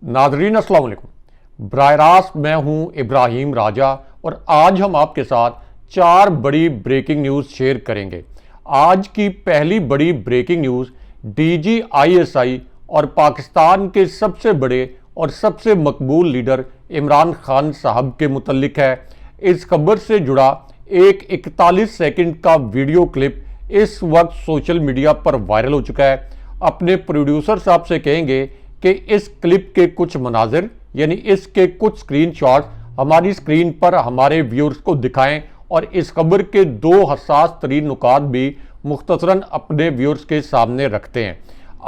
नाजरीन अस्सलाम वालेकुम। बराह रास्त मैं हूं इब्राहिम राजा और आज हम आपके साथ 4 बड़ी ब्रेकिंग न्यूज़ शेयर करेंगे। आज की पहली बड़ी ब्रेकिंग न्यूज़ DGISI और पाकिस्तान के सबसे बड़े और सबसे मकबूल लीडर इमरान खान साहब के मुतल्लिक है। इस खबर से जुड़ा एक 41 सेकंड का वीडियो क्लिप इस वक्त सोशल मीडिया पर वायरल हो चुका है। अपने प्रोड्यूसर साहब से कहेंगे कि इस क्लिप के कुछ मनाजिर यानी इसके कुछ स्क्रीनशॉट हमारी स्क्रीन पर हमारे व्यूअर्स को दिखाएं और इस खबर के 2 हसास तरीन नुकात भी मुख्तसरन अपने व्यूअर्स के सामने रखते हैं।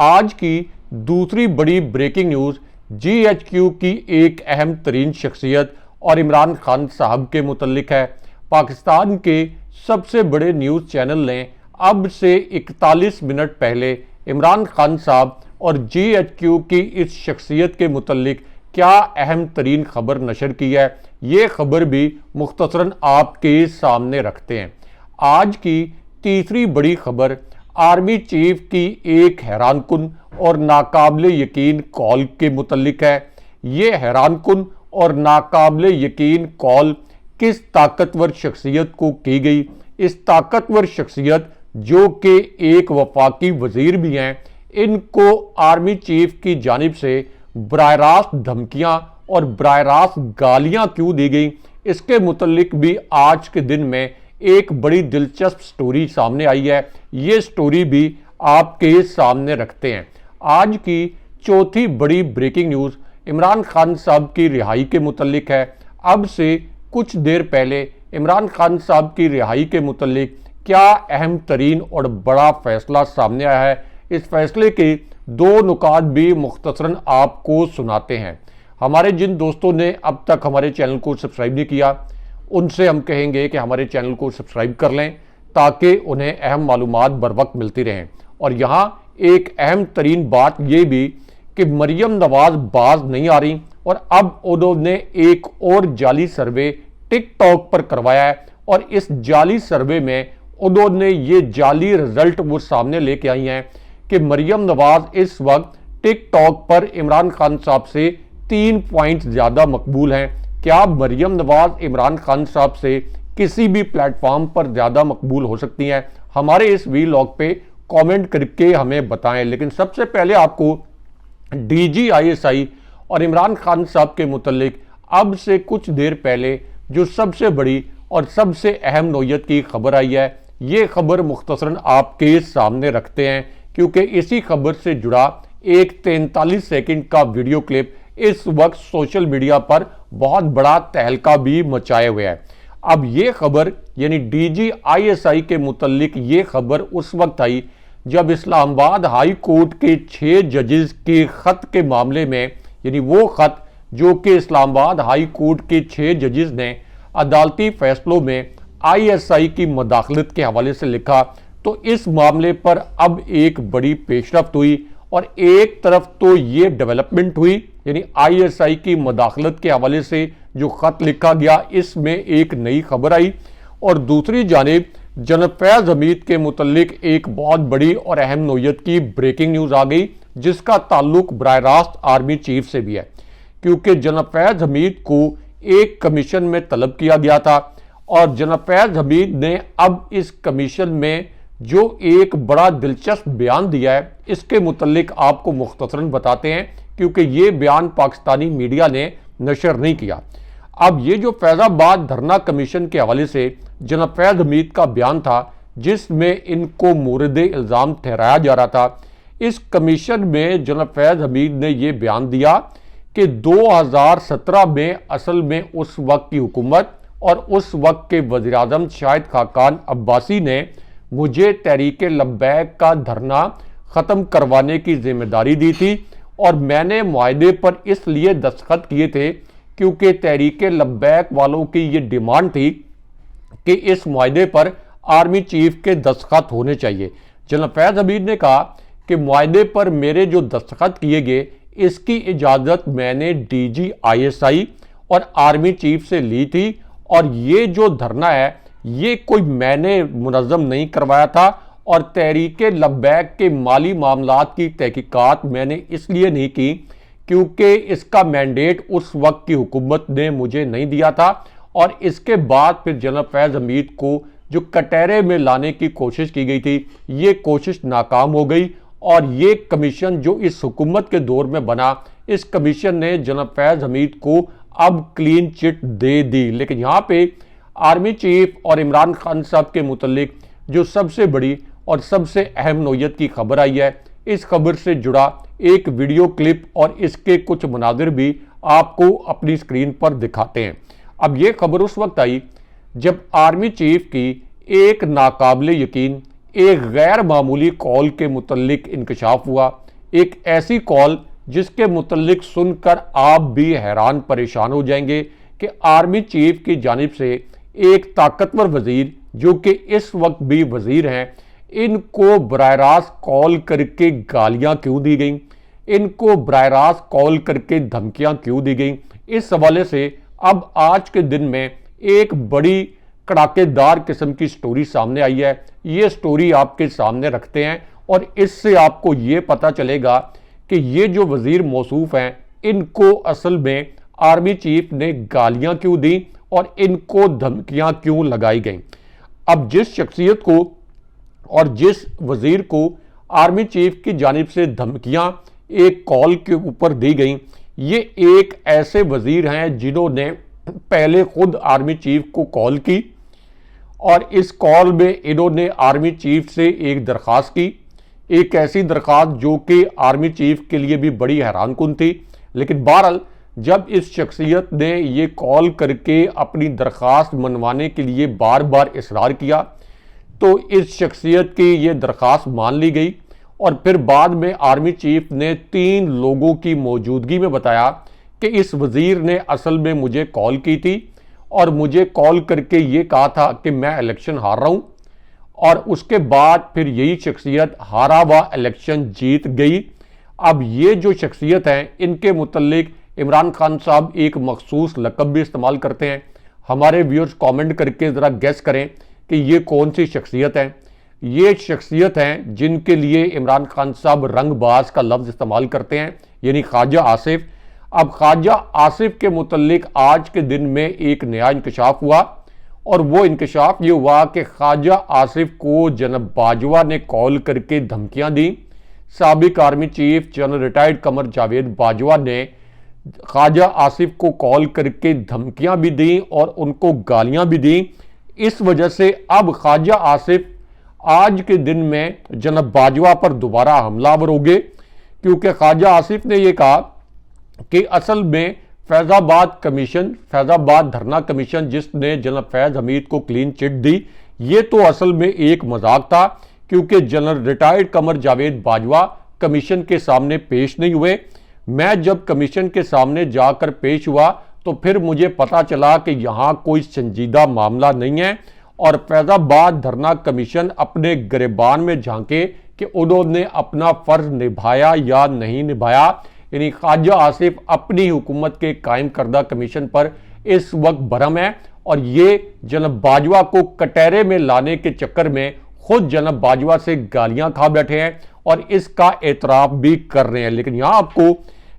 आज की दूसरी बड़ी ब्रेकिंग न्यूज़ GHQ की एक अहम तरीन शख्सियत और इमरान खान साहब के मुतल्लिक है। पाकिस्तान के सबसे बड़े न्यूज़ चैनल ने अब से 41 मिनट पहले इमरान खान साहब और GHQ की इस शख्सियत के मुतल्लिक क्या अहम तरीन खबर नशर की है, ये खबर भी मुख्तसरन आपके सामने रखते हैं। आज की तीसरी बड़ी खबर आर्मी चीफ की एक हैरानकुन और नाकाबिले यकीन कॉल के मुतल्लिक है। ये हैरानकुन और नाकाबिले यकीन कॉल किस ताकतवर शख्सियत को की गई। इस ताकतवर शख्सियत जो कि एक वफाकी वजीर भी हैं, इनको आर्मी चीफ की जानिब से बराह रास्त धमकियां और बराह रास्त गालियां क्यों दी गई, इसके मुतल्लिक भी आज के दिन में एक बड़ी दिलचस्प स्टोरी सामने आई है। ये स्टोरी भी आपके सामने रखते हैं। आज की चौथी बड़ी ब्रेकिंग न्यूज़ इमरान खान साहब की रिहाई के मुतल्लिक है। अब से कुछ देर पहले इमरान खान साहब की रिहाई के मुतल्लिक क्या अहम तरीन और बड़ा फैसला सामने आया है, इस फैसले के 2 नुकात भी मुख्तसरन आपको सुनाते हैं। हमारे जिन दोस्तों ने अब तक हमारे चैनल को सब्सक्राइब नहीं किया, उनसे हम कहेंगे कि हमारे चैनल को सब्सक्राइब कर लें ताकि उन्हें अहम मालूमात बर वक्त मिलती रहें। और यहाँ एक अहम तरीन बात ये भी कि मरियम नवाज बाज नहीं आ रही और अब उन्होंने एक और जाली सर्वे टिकटॉक पर करवाया है और इस जाली सर्वे में उन्होंने ये जाली रिजल्ट वो सामने लेके आई हैं कि मरियम नवाज इस वक्त टिकटॉक पर इमरान खान साहब से 3 पॉइंट ज़्यादा मकबूल हैं। क्या मरियम नवाज इमरान खान साहब से किसी भी प्लेटफॉर्म पर ज़्यादा मकबूल हो सकती हैं? हमारे इस वीलॉग पे कमेंट करके हमें बताएं। लेकिन सबसे पहले आपको DGISI और इमरान खान साहब के मुतल्लिक अब से कुछ देर पहले जो सबसे बड़ी और सबसे अहम नोयत की खबर आई है, ये खबर मुख्तसरन आपके सामने रखते हैं क्योंकि इसी खबर से जुड़ा एक 43 सेकंड का वीडियो क्लिप इस वक्त सोशल मीडिया पर बहुत बड़ा तहलका भी मचाए हुए है। अब ये खबर यानी DGISI के मुतल्लिक ये खबर उस वक्त आई जब इस्लामाबाद हाई कोर्ट के 6 जजेस के खत के मामले में, यानी वो खत जो कि इस्लामाबाद हाई कोर्ट के 6 जजेस ने अदालती फैसलों में ISI की मदाखलत के हवाले से लिखा, तो इस मामले पर अब एक बड़ी पेशरफ्त हुई और एक तरफ तो ये डेवलपमेंट हुई यानी ISI की मदाखलत के हवाले से जो ख़त लिखा गया इसमें एक नई खबर आई और दूसरी जानिब जनाब फैज़ हमीद के मुतल्लिक एक बहुत बड़ी और अहम नोयत की ब्रेकिंग न्यूज़ आ गई जिसका ताल्लुक बराह रास्त आर्मी चीफ से भी है क्योंकि जनाब फैज़ हमीद को एक कमीशन में तलब किया गया था और जनाब फैज़ हमीद ने अब इस कमीशन में जो एक बड़ा दिलचस्प बयान दिया है इसके मुतल्लिक आपको मुख्तसरन बताते हैं क्योंकि ये बयान पाकिस्तानी मीडिया ने नशर नहीं किया। अब ये जो फैज़ाबाद धरना कमीशन के हवाले से जनाब फैज़ हमीद का बयान था जिसमें इनको मोरद इल्ज़ाम ठहराया जा रहा था, इस कमीशन में जनाब फैज़ हमीद ने यह बयान दिया कि 2017 में असल में उस वक्त की हुकूमत और उस वक्त के वज़ीर-ए-आज़म शाहिद खाकान अब्बासी ने मुझे तहरीक लब्बैक का धरना ख़त्म करवाने की जिम्मेदारी दी थी और मैंने मुआहदे पर इसलिए दस्तखत किए थे क्योंकि तहरीक लब्बैक वालों की ये डिमांड थी कि इस मुआहदे पर आर्मी चीफ के दस्तखत होने चाहिए। जनाब फैज़ हमीद ने कहा कि मुआहदे पर मेरे जो दस्तखत किए गए इसकी इजाज़त मैंने DGISI और आर्मी चीफ से ली थी और ये जो धरना है ये कोई मैंने मुनज़्ज़म नहीं करवाया था और तहरीक लब्बैक के माली मामलात की तहकीकात मैंने इसलिए नहीं की क्योंकि इसका मैंडेट उस वक्त की हुकूमत ने मुझे नहीं दिया था और इसके बाद फिर जनरल फैज़ हमीद को जो कटहरे में लाने की कोशिश की गई थी, ये कोशिश नाकाम हो गई और ये कमीशन जो इस हुकूमत के दौर में बना, इस कमीशन ने जनरल फैज़ हमीद को अब क्लीन चिट दे दी। लेकिन यहाँ पे आर्मी चीफ और इमरान खान साहब के मुतल्लिक जो सबसे बड़ी और सबसे अहम नोयत की खबर आई है, इस खबर से जुड़ा एक वीडियो क्लिप और इसके कुछ मनाजिर भी आपको अपनी स्क्रीन पर दिखाते हैं। अब ये खबर उस वक्त आई जब आर्मी चीफ की एक नाकाबिले यकीन, एक गैर मामूली कॉल के मुतल्लिक इंकशाफ हुआ। एक ऐसी कॉल जिसके मुतल्लिक सुनकर आप भी हैरान परेशान हो जाएंगे कि आर्मी चीफ की जानिब से एक ताकतवर वजीर, जो कि इस वक्त भी वजीर हैं, इनको बराह रास्त कॉल करके गालियां क्यों दी गई, इनको बराह रास्त कॉल करके धमकियां क्यों दी गई। इस हवाले से अब आज के दिन में एक बड़ी कड़ाकेदार किस्म की स्टोरी सामने आई है। ये स्टोरी आपके सामने रखते हैं और इससे आपको ये पता चलेगा कि ये जो वजीर मौसूफ हैं, इनको असल में आर्मी चीफ ने गालियां क्यों दी और इनको धमकियां क्यों लगाई गई। अब जिस शख्सियत को और जिस वजीर को आर्मी चीफ की जानिब से धमकियां एक कॉल के ऊपर दी गई, ये एक ऐसे वजीर हैं जिन्होंने पहले खुद आर्मी चीफ को कॉल की और इस कॉल में इन्होंने आर्मी चीफ से एक दरख्वास्त की, एक ऐसी दरख्वास्त जो कि आर्मी चीफ के लिए भी बड़ी हैरानकुन थी। लेकिन बहरहाल जब इस शख्सियत ने ये कॉल करके अपनी दरख्वास्त मनवाने के लिए बार बार इसरार किया, तो इस शख्सियत की ये दरख्वास्त मान ली गई और फिर बाद में आर्मी चीफ ने 3 लोगों की मौजूदगी में बताया कि इस वजीर ने असल में मुझे कॉल की थी और मुझे कॉल करके ये कहा था कि मैं इलेक्शन हार रहा हूं और उसके बाद फिर यही शख्सियत हारा हुआ इलेक्शन जीत गई। अब ये जो शख्सियत हैं, इनके मुतल्लिक इमरान खान साहब एक मखसूस लक़ब भी इस्तेमाल करते हैं। हमारे व्यूअर्स कमेंट करके ज़रा गेस करें कि ये कौन सी शख्सियत है। ये शख्सियत हैं जिनके लिए इमरान खान साहब रंगबाज का लफ्ज़ इस्तेमाल करते हैं, यानी ख्वाजा आसिफ। अब ख्वाजा आसिफ के मुतल्लिक आज के दिन में एक नया इंकशाफ हुआ और वो इंकशाफ ये हुआ कि ख्वाजा आसिफ को जनरल बाजवा ने कॉल करके धमकियां दी। साबिक army chief general retired Qamar Javed Bajwa ने ख्वाजा आसिफ को कॉल करके धमकियां भी दी और उनको गालियां भी दी। इस वजह से अब ख्वाजा आसिफ आज के दिन में जनरल बाजवा पर दोबारा हमलावर हो गए, क्योंकि ख्वाजा आसिफ ने यह कहा कि असल में फैज़ाबाद कमीशन, फैज़ाबाद धरना कमीशन जिसने जनरल फैज़ हमीद को क्लीन चिट दी, ये तो असल में एक मजाक था, क्योंकि general retired Qamar Javed Bajwa commission के सामने पेश नहीं हुए। मैं जब कमीशन के सामने जाकर पेश हुआ तो फिर मुझे पता चला कि यहाँ कोई संजीदा मामला नहीं है और फैज़ाबाद धरना कमीशन अपने गिरबान में झांके कि उन्होंने अपना फर्ज निभाया या नहीं निभाया। यानी ख्वाजा आसिफ अपनी हुकूमत के कायम करदा कमीशन पर इस वक्त भरम है और ये जनरल बाजवा को कटहरे में लाने के चक्कर में खुद जनरल बाजवा से गालियां खा बैठे हैं और इसका एतराफ भी कर रहे हैं। लेकिन यहां आपको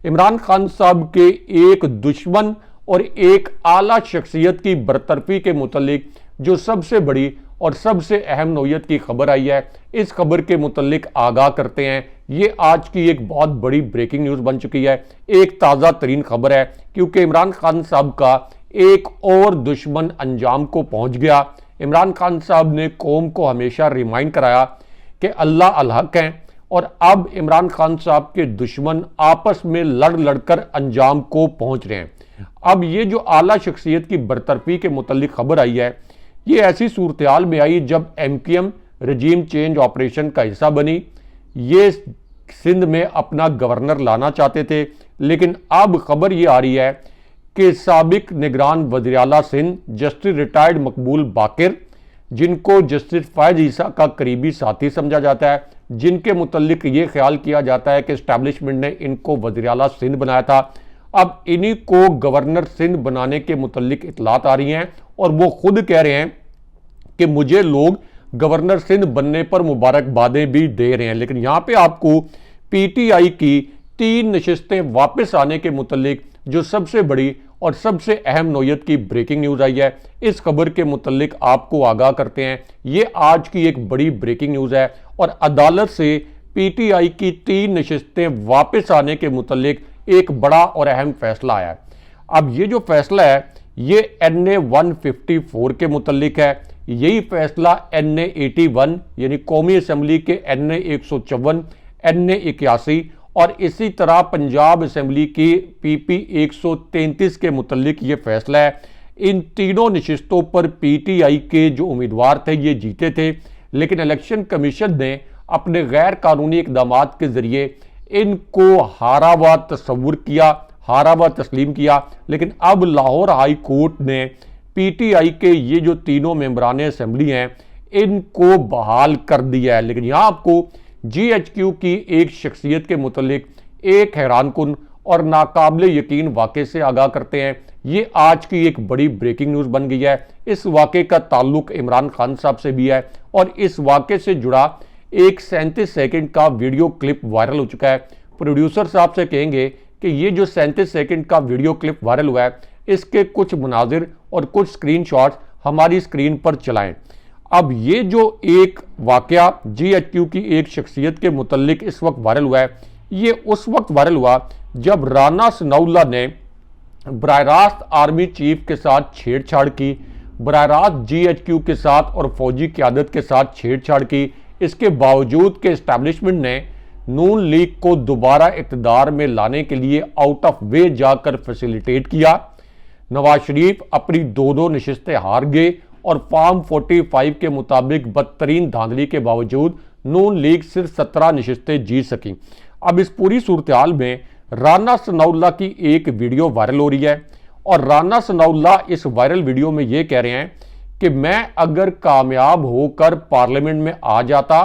इमरान खान साहब के एक दुश्मन और एक आला शख्सियत की बरतरफी के मुतल्लिक जो सबसे बड़ी और सबसे अहम नोयत की खबर आई है, इस खबर के मुतल्लिक आगाह करते हैं। ये आज की एक बहुत बड़ी ब्रेकिंग न्यूज़ बन चुकी है, एक ताज़ा तरीन खबर है, क्योंकि इमरान खान साहब का एक और दुश्मन अंजाम को पहुंच गया। इमरान खान साहब ने कौम को हमेशा रिमाइंड कराया कि अल्लाह अल हक हैं और अब इमरान खान साहब के दुश्मन आपस में लड़ लड़कर अंजाम को पहुंच रहे हैं। अब ये जो आला शख्सियत की बरतरफी के मुतल्लिक खबर आई है, ये ऐसी सूरत-ए-हाल में आई जब MKM रजीम चेंज ऑपरेशन का हिस्सा बनी। ये सिंध में अपना गवर्नर लाना चाहते थे, लेकिन अब खबर ये आ रही है कि साबिक निगरान वज़ीर आला सिंध जस्टिस रिटायर्ड मकबूल बाकिर, जिनको जस्टिस फैज़ ईसा का करीबी साथी समझा जाता है, जिनके मुतल्लिक ये ख्याल किया जाता है कि इस्टेब्लिशमेंट ने इनको वज़ीर आला सिंध बनाया था, अब इन्हीं को गवर्नर सिंध बनाने के मुतल्लिक इतलात आ रही हैं और वो खुद कह रहे हैं कि मुझे लोग गवर्नर सिंध बनने पर मुबारकबादें भी दे रहे हैं। लेकिन यहाँ पे आपको PTI की 3 नशिस्तें वापस आने के मुतल्लिक जो सबसे बड़ी और सबसे अहम नौयत की ब्रेकिंग न्यूज़ आई है, इस खबर के मुतल्लिक आपको आगाह करते हैं। ये आज की एक बड़ी ब्रेकिंग न्यूज़ है और अदालत से पीटीआई की 3 नशिस्तें वापस आने के मुतल्लिक एक बड़ा और अहम फैसला आया है। अब ये जो फैसला है ये NA 154 के मुतल्लिक है। यही फैसला NA 81 यानी कौमी असम्बली के NA 154, NA 81 और इसी तरह पंजाब असम्बली की PP 133 के मुतल्लिक ये फैसला है। इन तीनों नशिस्तों पर पीटीआई के जो उम्मीदवार थे ये जीते थे, लेकिन इलेक्शन कमीशन ने अपने गैर कानूनी इकदाम के जरिए इनको हारा हुआ तस्वुर किया, हारा हुआ तस्लीम किया। लेकिन अब लाहौर हाई कोर्ट ने पीटीआई के ये जो तीनों मेंबरान असम्बली हैं इनको बहाल कर दिया है। लेकिन यहाँ आपको GHQ की एक शख्सियत के मुतल्लिक एक हैरानकुन और नाकाबिले यकीन वाक़े से आगाह करते हैं। ये आज की एक बड़ी ब्रेकिंग न्यूज़ बन गई है। इस वाक़े का ताल्लुक इमरान खान साहब से भी है और इस वाक़े से जुड़ा एक 37 सेकंड का वीडियो क्लिप वायरल हो चुका है। प्रोड्यूसर साहब से कहेंगे कि ये जो 37 सेकंड का वीडियो क्लिप वायरल हुआ है इसके कुछ मुनाजिर और कुछ स्क्रीनशॉट्स हमारी स्क्रीन पर चलाएं। अब ये जो एक वाकया GHQ की एक शख्सियत के मुतल्लिक इस वक्त वायरल हुआ है, ये उस वक्त वायरल हुआ जब राना सनाउल्लाह ने बराह रास्त आर्मी चीफ के साथ छेड़छाड़ की, बराह रास्त GHQ के साथ और फौजी क़यादत के साथ छेड़छाड़ की। इसके बावजूद कि इस्टेब्लिशमेंट ने नून लीग को दोबारा इक़्तिदार में लाने के लिए आउट ऑफ वे जाकर फैसिलिटेट किया। नवाज शरीफ अपनी दो नशिस्तें हार गए और फॉर्म 45 के मुताबिक बदतरीन धांधली के बावजूद नून लीग सिर्फ 17 नशिस्तें जीत सकी। अब इस पूरी सूरत हाल में राना सनाउल्लाह की एक वीडियो वायरल हो रही है और राना सनाउल्लाह इस वायरल वीडियो में ये कह रहे हैं कि मैं अगर कामयाब होकर पार्लियामेंट में आ जाता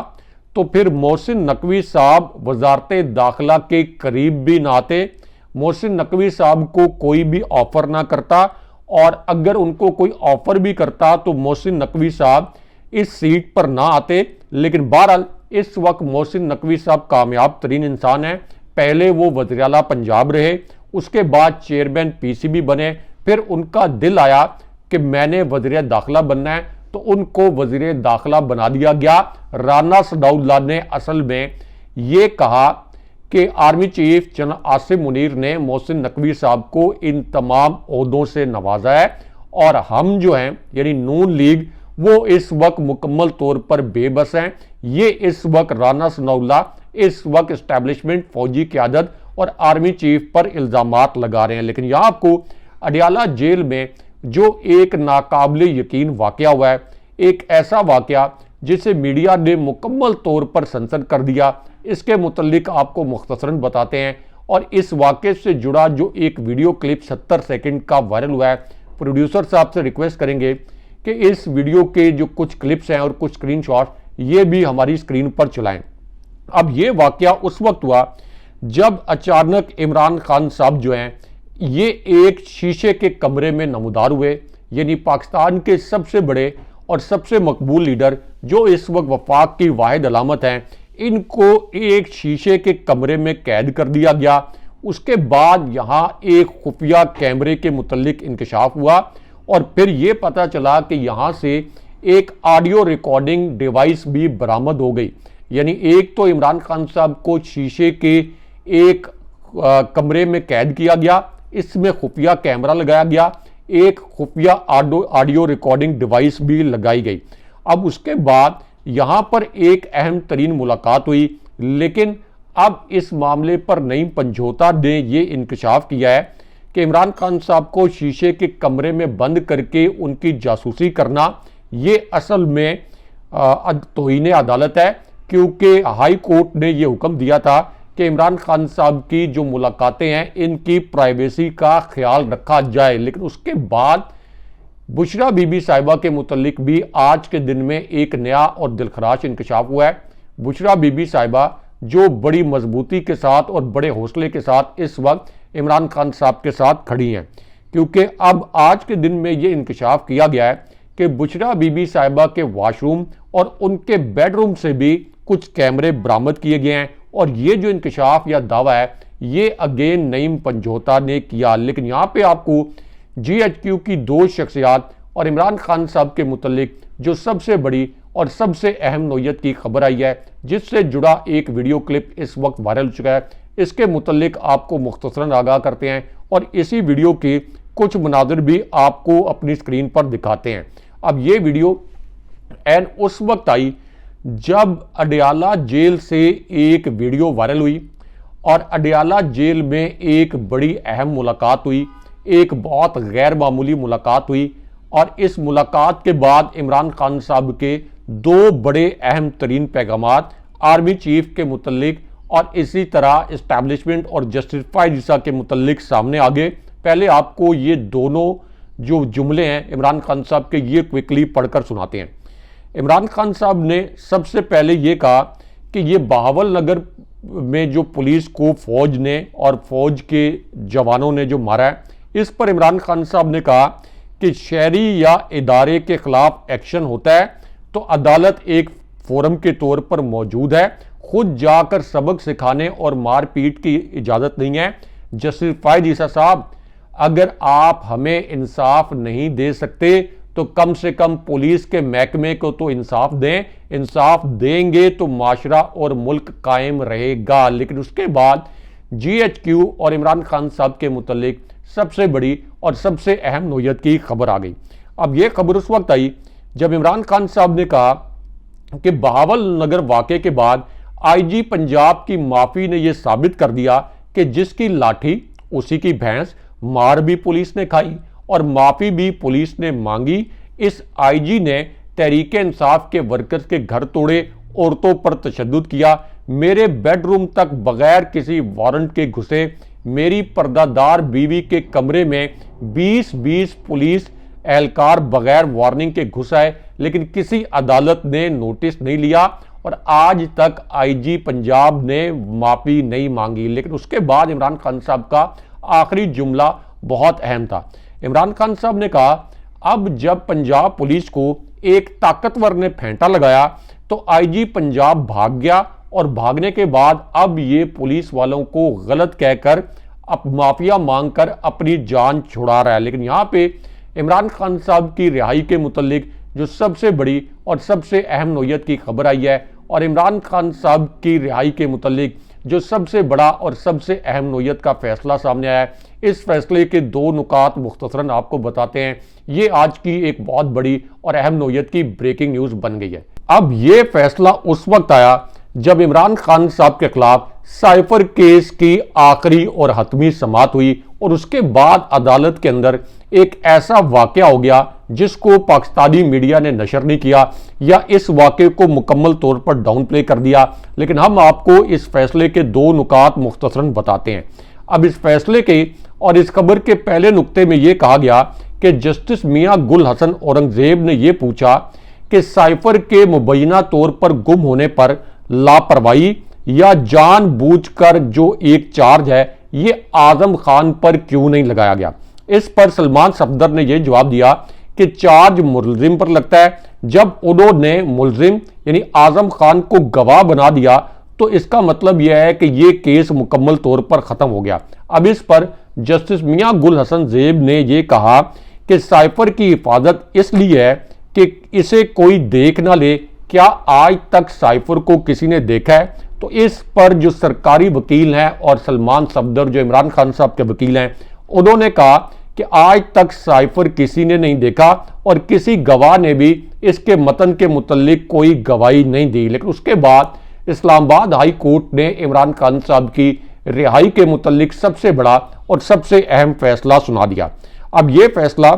तो फिर मोहसिन नकवी साहब वजारत दाखिला के करीब भी ना आते, मोहसिन नकवी साहब को कोई भी ऑफर ना करता और अगर उनको कोई ऑफर भी करता तो मोहसिन नकवी साहब इस सीट पर ना आते। लेकिन बहरहाल इस वक्त मोहसिन नकवी साहब कामयाब तरीन इंसान हैं। पहले वो वज़ीर आला पंजाब रहे, उसके बाद चेयरमैन PCB बने, फिर उनका दिल आया कि मैंने वज़ीर दाखिला बनना है तो उनको वज़ीर दाखिला बना दिया गया। राना सनाउल्लाह ने असल में ये कहा कि army chief general Asim Munir ने मोहसिन नकवी साहब को इन तमाम ओहदों से नवाजा है और हम जो हैं यानी नून लीग वो इस वक्त मुकम्मल तौर पर बेबस हैं। ये इस वक्त राना सनाउल्लाह इस वक्त इस्टेब्लिशमेंट, फौजी क़यादत और आर्मी चीफ पर इल्ज़ामात लगा रहे हैं। लेकिन यहाँ आपको अडियाला जेल में जो एक नाकाबिले यकीन वाक़या हुआ है, एक ऐसा वाक़या जिसे मीडिया ने मुकम्मल तौर पर सेंसर कर दिया, इसके मुतल्लिक आपको मुख्तसरन बताते हैं। और इस वाक़े से जुड़ा जो एक वीडियो क्लिप 70 सेकंड का वायरल हुआ है, प्रोड्यूसर साहब से रिक्वेस्ट करेंगे कि इस वीडियो के जो कुछ क्लिप्स हैं और कुछ स्क्रीनशॉट ये भी हमारी स्क्रीन पर चलाएं। अब ये वाक़या उस वक्त हुआ जब अचानक इमरान खान साहब जो हैं ये एक शीशे के कमरे में नमूदार हुए, यानी पाकिस्तान के सबसे बड़े और सबसे मकबूल लीडर जो इस वक्त वफाक की वाहिद अलामत हैं, इनको एक शीशे के कमरे में कैद कर दिया गया। उसके बाद यहाँ एक खुफिया कैमरे के मुतल्लिक इंकशाफ हुआ और फिर ये पता चला कि यहाँ से एक ऑडियो रिकॉर्डिंग डिवाइस भी बरामद हो गई। यानी एक तो इमरान खान साहब को शीशे के एक कमरे में कैद किया गया, इसमें खुफिया कैमरा लगाया गया, एक खुफिया ऑडियो रिकॉर्डिंग डिवाइस भी लगाई गई। अब उसके बाद यहाँ पर एक अहम तरीन मुलाकात हुई, लेकिन अब इस मामले पर नईम पंजोता ने ये इंकशाफ किया है कि इमरान खान साहब को शीशे के कमरे में बंद करके उनकी जासूसी करना ये असल में तौहीन अदालत है, क्योंकि हाई कोर्ट ने ये हुक्म दिया था कि इमरान खान साहब की जो मुलाकातें हैं इनकी प्राइवेसी का ख्याल रखा जाए। लेकिन उसके बाद बुशरा बीबी साहिबा के मुतल्लिक भी आज के दिन में एक नया और दिलखराश इंकशाफ हुआ है। बुशरा बीबी साहिबा जो बड़ी मजबूती के साथ और बड़े हौसले के साथ इस वक्त इमरान खान साहब के साथ खड़ी हैं, क्योंकि अब आज के दिन में ये इंकशाफ किया गया है कि बुशरा बीबी साहिबा के वाशरूम और उनके बेडरूम से भी कुछ कैमरे बरामद किए गए हैं। और ये जो इंकशाफ या दावा है ये अगेन नईम पंजोता ने किया। लेकिन यहाँ पे आपको GHQ की दो शख्सियात और इमरान खान साहब के मुतल्लिक जो सबसे बड़ी और सबसे अहम नोयत की खबर आई है, जिससे जुड़ा एक वीडियो क्लिप इस वक्त वायरल हो चुका है, इसके मुतल्लिक आपको मुख्तसरन आगाह करते हैं और इसी वीडियो के कुछ मनाज़िर भी आपको अपनी स्क्रीन पर दिखाते हैं। अब ये वीडियो एन उस वक्त आई जब अडयाला जेल से एक वीडियो वायरल हुई और अडयाला जेल में एक बड़ी अहम मुलाकात हुई, एक बहुत गैर मामूली मुलाकात हुई और इस मुलाकात के बाद इमरान खान साहब के दो बड़े अहम तरीन पैगामात आर्मी चीफ के मुतल्लिक और इसी तरह इस्टेब्लिशमेंट और जस्टिस फायद ईसा के मुतल्लिक सामने आ गए। पहले आपको ये दोनों जो जुमले हैं इमरान खान साहब के, ये क्विकली पढ़कर सुनाते हैं। इमरान खान साहब ने सबसे पहले ये कहा कि ये बहावल नगर में जो पुलिस को फौज ने और फौज के जवानों ने जो मारा है, इस पर इमरान खान साहब ने कहा कि शहरी या इदारे के खिलाफ एक्शन होता है तो अदालत एक फोरम के तौर पर मौजूद है, खुद जाकर सबक सिखाने और मारपीट की इजाज़त नहीं है। जस्टिस फायद ईसा साहब, अगर आप हमें इंसाफ नहीं दे सकते तो कम से कम पुलिस के महकमे को तो इंसाफ दें, इंसाफ देंगे तो माशरा और मुल्क कायम रहेगा। लेकिन उसके बाद GHQ और इमरान खान साहब के मुतल्लिक सबसे बड़ी और सबसे अहम नोयत की खबर आ गई। अब यह खबर उस वक्त आई जब इमरान खान साहब ने कहा कि बहावल नगर वाक़े के बाद IG पंजाब की माफ़ी ने यह साबित कर दिया कि जिसकी लाठी उसी की भैंस, मार भी पुलिस ने खाई और माफ़ी भी पुलिस ने मांगी। इस IG ने तहरीक इंसाफ के वर्कर्स के घर तोड़े, औरतों पर तशद्दुद किया, मेरे बेडरूम तक बगैर किसी वारंट के घुसे, मेरी पर्दादार बीवी के कमरे में 20-20 पुलिस एहलकार बगैर वार्निंग के घुस आए, लेकिन किसी अदालत ने नोटिस नहीं लिया और आज तक IG पंजाब ने माफ़ी नहीं मांगी। लेकिन उसके बाद इमरान खान साहब का आखिरी जुमला बहुत अहम था। इमरान खान साहब ने कहा, अब जब पंजाब पुलिस को एक ताकतवर ने फेंटा लगाया तो IG पंजाब भाग गया और भागने के बाद अब ये पुलिस वालों को गलत कहकर अब माफिया मांगकर अपनी जान छुड़ा रहा है। लेकिन यहाँ पे इमरान खान साहब की रिहाई के मुतल्लिक जो सबसे बड़ी और सबसे अहम नोयत की खबर आई है और इमरान खान साहब की रिहाई के मुतल्लिक जो सबसे बड़ा और सबसे अहम नोयत का फैसला सामने आया है, इस फैसले के दो नुकात मुख्तसरन आपको बताते हैं। ये आज की एक बहुत बड़ी और अहम नोयत की ब्रेकिंग न्यूज़ बन गई है। अब ये फैसला उस वक्त आया जब इमरान खान साहब के खिलाफ साइफर केस की आखिरी और हतमी समाअत हुई और उसके बाद अदालत के अंदर एक ऐसा वाकया हो गया जिसको पाकिस्तानी मीडिया ने नशर नहीं किया या इस वाकये को मुकम्मल तौर पर डाउन प्ले कर दिया। लेकिन हम आपको इस फैसले के दो नुकात मुख्तसरन बताते हैं। अब इस फैसले के और इस खबर के पहले नुक्ते में यह कहा गया कि जस्टिस मियां गुल हसन औरंगजेब ने यह पूछा कि साइफर के मुबैना तौर पर गुम होने पर लापरवाही या जानबूझकर जो एक चार्ज है ये आजम खान पर क्यों नहीं लगाया गया। इस पर सलमान सफदर ने यह जवाब दिया कि चार्ज मुलजिम पर लगता है, जब उन्होंने मुलजिम यानी आजम खान को गवाह बना दिया तो इसका मतलब यह है कि यह केस मुकम्मल तौर पर खत्म हो गया। अब इस पर जस्टिस मियां गुल हसन जेब ने यह कहा कि साइफर की हिफाजत इसलिए है कि इसे कोई देख ना ले, क्या आज तक साइफर को किसी ने देखा है? तो इस पर जो सरकारी वकील हैं और सलमान सफदर जो इमरान खान साहब के वकील हैं, उन्होंने कहा कि आज तक साइफर किसी ने नहीं देखा और किसी गवाह ने भी इसके मतन के मुतल्लिक कोई गवाही नहीं दी। लेकिन उसके बाद इस्लामाबाद हाई कोर्ट ने इमरान खान साहब की रिहाई के मुतल्लिक सबसे बड़ा और सबसे अहम फैसला सुना दिया। अब यह फैसला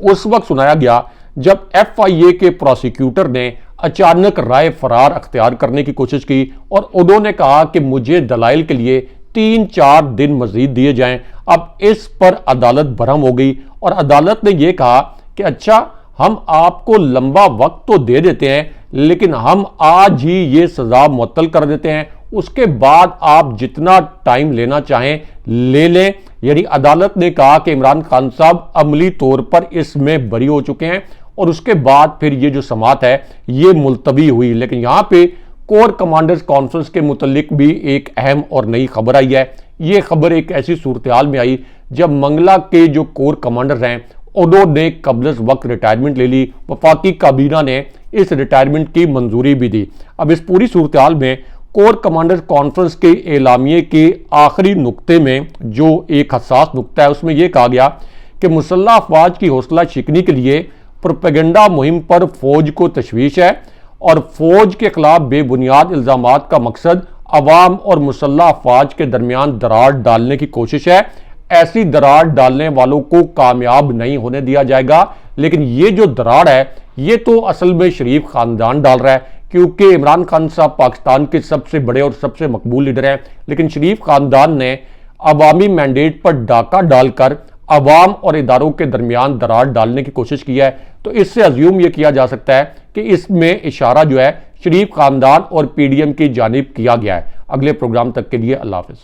उस वक्त सुनाया गया जब FIA के प्रोसिक्यूटर ने अचानक राय फरार अख्तियार करने की कोशिश की और उन्होंने कहा कि मुझे दलाइल के लिए 3-4 दिन मजीद दिए जाएं। अब इस पर अदालत बरहम हो गई और अदालत ने यह कहा कि अच्छा, हम आपको लंबा वक्त तो दे देते हैं लेकिन हम आज ही ये सजा मुअत्तल कर देते हैं, उसके बाद आप जितना टाइम लेना चाहें ले लें। यानी अदालत ने कहा कि इमरान खान साहब अमली तौर पर इसमें बरी हो चुके हैं और उसके बाद फिर ये जो समाअत है ये मुलतवी हुई। लेकिन यहाँ पे कोर कमांडर्स कॉन्फ्रेंस के मुतल्लिक भी एक अहम और नई खबर आई है। ये खबर एक ऐसी सूरत हाल में आई जब मंगला के जो कोर कमांडर हैं उन्होंने कबल वक्त रिटायरमेंट ले ली। वफाकी काबीना ने इस रिटायरमेंट की मंजूरी भी दी। अब इस पूरी सूरत हाल में कोर कमांडर कॉन्फ्रेंस के एलामिये के आखिरी नुक्ते में जो एक हसास नुक्ता है उसमें यह कहा गया कि मुसल्लह अफवाज की हौसला शिकनी के लिए प्रोपेगेंडा मुहिम पर फौज को तशवीश है और फौज के खिलाफ बेबुनियाद इल्जामात का मकसद अवाम और मुसल्लह अफवाज के दरमियान दरार डालने की कोशिश है। ऐसी दरार डालने वालों को कामयाब नहीं होने दिया जाएगा। लेकिन ये जो दरार है ये तो असल में शरीफ खानदान डाल रहा है, क्योंकि इमरान खान साहब पाकिस्तान के सबसे बड़े और सबसे मकबूल लीडर हैं। लेकिन शरीफ खानदान ने अवामी मैंडेट पर डाका डालकर अवाम और इदारों के दरमियान दरार डालने की कोशिश की है। तो इससे अज्यूम यह किया जा सकता है कि इसमें इशारा जो है शरीफ खानदान और पीडीएम की जानिब किया गया है। अगले प्रोग्राम तक के लिए अल्लाह हाफिज।